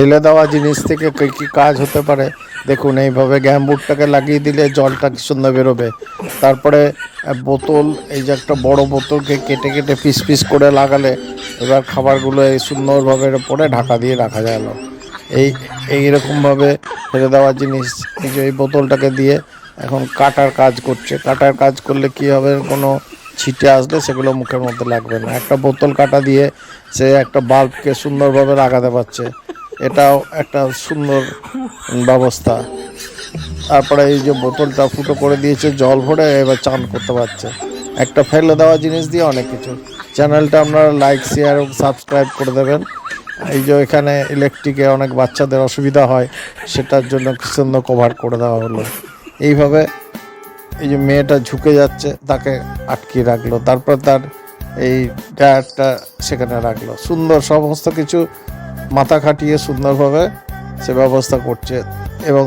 ফেলে দেওয়া জিনিস থেকে কী কী কাজ হতে পারে দেখুন। এইভাবে গ্যামবুটটাকে লাগিয়ে দিলে জলটা কি সুন্দর বেরোবে। তারপরে বোতল, এই যে একটা বড় বোতলকে কেটে কেটে পিস পিস করে লাগালে এবার খাবারগুলো এই সুন্দরভাবে পরে ঢাকা দিয়ে রাখা গেল। এইরকমভাবে ফেলে দেওয়া জিনিস, এই যে এই বোতলটাকে দিয়ে এখন কাটার কাজ করছে। কাটার কাজ করলে কি হবে, কোনো ছিটে আসলে সেগুলো মুখের মধ্যে লাগবে না। একটা বোতল কাটা দিয়ে সে একটা বাল্বকে সুন্দরভাবে লাগাতে পারছে, এটাও একটা সুন্দর ব্যবস্থা। তারপরে এই যে বোতলটা ফুটো করে দিয়েছে, জল ভরে এবার চান করতে পারছে। একটা ফেলে দেওয়া জিনিস দিয়ে অনেক কিছু। চ্যানেলটা আপনারা লাইক, শেয়ার এবং সাবস্ক্রাইব করে দেবেন। এই যে এখানে ইলেকট্রিকে অনেক বাচ্চাদের অসুবিধা হয়, সেটার জন্য কি সুন্দর কভার করে দেওয়া হলো। এইভাবে এই যে মেয়েটা ঝুঁকে যাচ্ছে, তাকে আটকিয়ে রাখলো, তারপর তার এই টায়ারটা সেখানে রাখলো। সুন্দর সমস্ত কিছু মাথা খাটিয়ে সুন্দরভাবে সে ব্যবস্থা করছে এবং